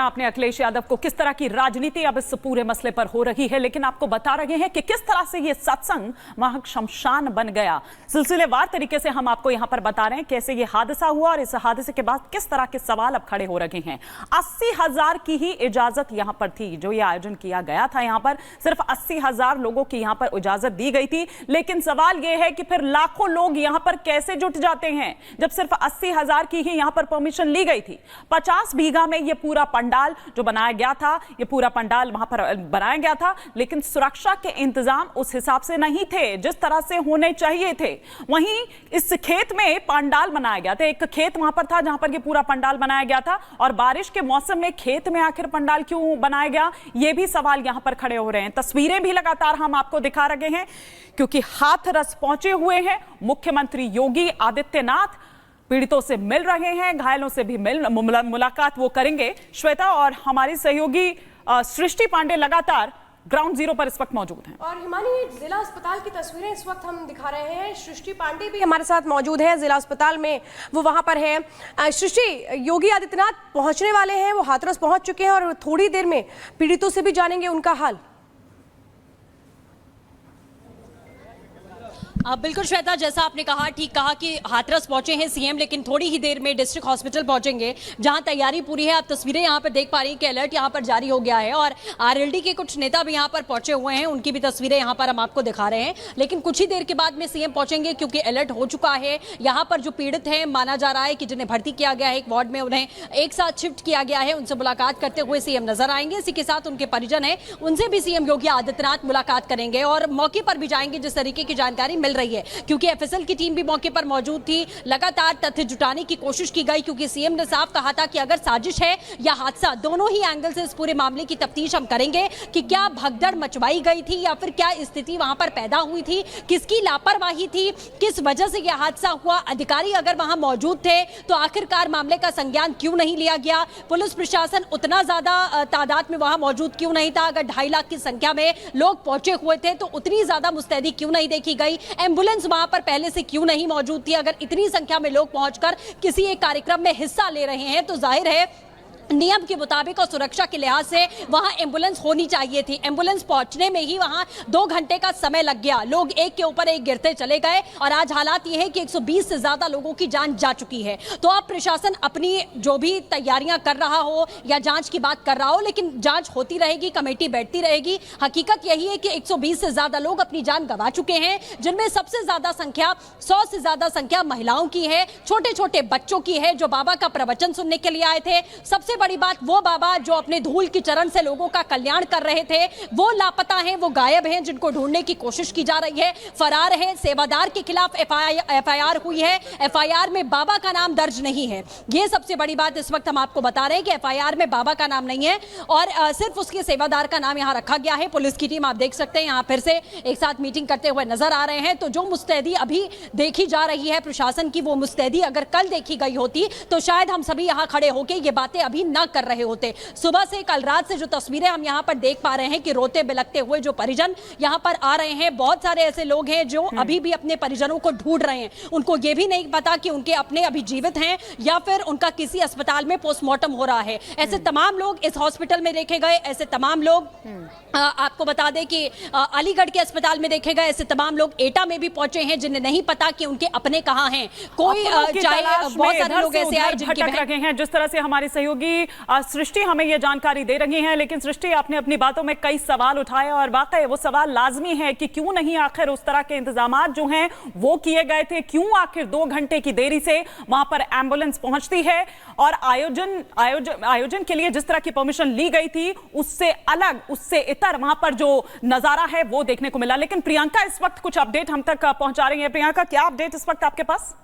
आपने अखिलेश यादव को, किस तरह की राजनीति अब इस पूरे मसले पर हो रही है, लेकिन आपको बता रहे हैं कि किस तरह से ये सत्संग वहां शमशान बन गया। सिलसिलेवार तरीके से हम आपको यहां पर बता रहे हैं कैसे ये हादसा हुआ और इस हादसे के बाद किस तरह के सवाल अब खड़े हो रहे हैं। 80,000 की ही इजाजत यहां पर थी, जो ये आयोजन किया गया था यहां पर सिर्फ 80,000 लोगों की यहां पर इजाजत दी गई थी। लेकिन सवाल यह है कि फिर लाखों लोग यहां पर कैसे जुट जाते हैं जब सिर्फ 80,000 की ही यहां पर परमिशन ली गई थी। 50 बीघा में ये पूरा पंडाल जो बनाया गया था, ये पूरा पंडाल वहां पर बनाया गया था, लेकिन सुरक्षा के इंतजाम उस हिसाब से नहीं थे जिस तरह से होने चाहिए थे। वहीं इस खेत में पंडाल बनाया गया था, एक खेत वहां पर था जहां पर ये पूरा पंडाल बनाया गया था, और बारिश के मौसम में खेत में आखिर पंडाल क्यों बनाया गया, ये भी सवाल यहां पर खड़े हो रहे हैं। तस्वीरें भी लगातार हम आपको दिखा रहे हैं क्योंकि हाथरस पहुंचे हुए हैं मुख्यमंत्री योगी आदित्यनाथ, पीड़ितों से मिल रहे हैं, घायलों से भी मुलाकात वो करेंगे। श्वेता और हमारी सहयोगी सृष्टि पांडे लगातार ग्राउंड जीरो पर इस वक्त मौजूद हैं। और हिमानी, जिला अस्पताल की तस्वीरें इस वक्त हम दिखा रहे हैं। सृष्टि पांडे भी हमारे साथ मौजूद है, जिला अस्पताल में वो वहां पर है। सृष्टि, योगी आदित्यनाथ पहुंचने वाले हैं, वो हाथरस पहुंच चुके हैं और थोड़ी देर में पीड़ितों से भी जानेंगे उनका हाल। बिल्कुल श्वेता, जैसा आपने कहा, ठीक कहा कि हाथरस पहुंचे हैं सीएम, लेकिन थोड़ी ही देर में डिस्ट्रिक्ट हॉस्पिटल पहुंचेंगे जहां तैयारी पूरी है। आप तस्वीरें यहां पर देख पा रही हैं कि अलर्ट यहां पर जारी हो गया है और आरएलडी के कुछ नेता भी यहां पर पहुंचे हुए हैं, उनकी भी तस्वीरें यहां पर हम आपको दिखा रहे हैं। लेकिन कुछ ही देर के बाद में सीएम पहुंचेंगे क्योंकि अलर्ट हो चुका है। यहाँ पर जो पीड़ित हैं, माना जा रहा है कि जिन्हें भर्ती किया गया है एक वार्ड में, उन्हें एक साथ शिफ्ट किया गया है, उनसे मुलाकात करते हुए सीएम नजर आएंगे। इसी के साथ उनके परिजन हैं, उनसे भी सीएम योगी आदित्यनाथ मुलाकात करेंगे और मौके पर भी जाएंगे जिस तरीके की जानकारी मिल रही है, क्योंकि एफएसएल की टीम भी मौके पर मौजूद थी। लगातार तथ्य जुटाने की कोशिश की गई क्योंकि सीएम ने साफ कहा था कि अगर साजिश है या हादसा, दोनों ही एंगल से इस पूरे मामले की तफ्तीश हम करेंगे कि क्या भगदड़ मचवाई गई थी या फिर क्या स्थिति वहां पर पैदा हुई थी, किसकी लापरवाही थी, किस वजह से यह हादसा हुआ, अधिकारी अगर वहां मौजूद थे तो आखिरकार मामले का संज्ञान क्यों नहीं लिया गया, पुलिस प्रशासन उतना ज्यादा तादाद में वहां मौजूद क्यों नहीं था, अगर 2.5 लाख की संख्या में लोग पहुंचे हुए थे तो उतनी ज्यादा मुस्तैदी क्यों नहीं देखी गई, एम्बुलेंस वहां पर पहले से क्यों नहीं मौजूद थी। अगर इतनी संख्या में लोग पहुंचकर किसी एक कार्यक्रम में हिस्सा ले रहे हैं तो जाहिर है नियम के मुताबिक और सुरक्षा के लिहाज से वहां एम्बुलेंस होनी चाहिए थी। एम्बुलेंस पहुंचने में ही वहां 2 घंटे का समय लग गया, लोग एक के ऊपर एक गिरते चले गए और आज हालात ये है कि 120 से ज्यादा लोगों की जान जा चुकी है। तो अब प्रशासन अपनी जो भी तैयारियां कर रहा हो या जांच की बात कर रहा हो, लेकिन जांच होती रहेगी, कमेटी बैठती रहेगी। हकीकत यही है कि 120 से ज्यादा लोग अपनी जान गंवा चुके हैं, जिनमें सबसे ज्यादा संख्या 100 से ज्यादा संख्या महिलाओं की है, छोटे छोटे बच्चों की है जो बाबा का प्रवचन सुनने के लिए आए थे। सबसे बड़ी बात, वो बाबा जो अपने धूल की चरण से लोगों का कल्याण कर रहे थे वो लापता हैं, वो गायब हैं, जिनको ढूंढने की कोशिश की जा रही है, फरार है। सेवादार के खिलाफ एफआईआर हुई है, एफआईआर में बाबा का नाम दर्ज नहीं है। ये सबसे बड़ी बात इस वक्त हम आपको बता रहे हैं कि एफआईआर में बाबा का नाम नहीं है और सिर्फ उसके सेवादार का नाम यहां रखा गया है। पुलिस की टीम आप देख सकते हैं यहां फिर से एक साथ मीटिंग करते हुए नजर आ रहे हैं। तो जो मुस्तैदी अभी देखी जा रही है प्रशासन की, वो मुस्तैदी अगर कल देखी गई होती तो शायद हम सभी यहां खड़े होकर ये बातें अभी न कर रहे होते। सुबह से, कल रात से जो तस्वीरें हम यहां पर देख पा रहे हैं कि रोते बिलखते हुए जो परिजन यहां पर आ रहे हैं, बहुत सारे ऐसे लोग हैं जो अभी भी अपने परिजनों को ढूंढ रहे हैं। उनको यह भी नहीं पता कि उनके अपने अभी जीवित हैं या फिर उनका किसी अस्पताल में पोस्टमार्टम हो रहा है। ऐसे तमाम लोग इस हॉस्पिटल में देखे गए, ऐसे तमाम लोग आपको बता दें कि अलीगढ़ के अस्पताल में देखे गए, ऐसे तमाम लोग एटा में भी पहुंचे हैं जिन्हें नहीं पता कि उनके अपने कहां हैं। कोई चाहे बहुत सारे लोग ऐसे हैं जिनके भटक रहे हैं, जिस तरह से हमारी सहयोगी सृष्टि हमें यह जानकारी दे रही हैं। लेकिन सृष्टि, आपने अपनी बातों में कई सवाल उठाए और वाकई वो सवाल लाजमी है कि क्यों नहीं आखिर उस तरह के इंतजामात जो हैं वो किए गए थे, क्यों आखिर 2 घंटे की देरी से वहां पर एम्बुलेंस पहुंचती है और आयोजन के लिए जिस तरह की परमिशन ली गई थी उससे अलग, उससे इतर वहां पर जो नजारा है वो देखने को मिला। लेकिन प्रियंका इस वक्त कुछ अपडेट हम तक पहुंचा रही है। प्रियंका, क्या अपडेट इस वक्त आपके पास?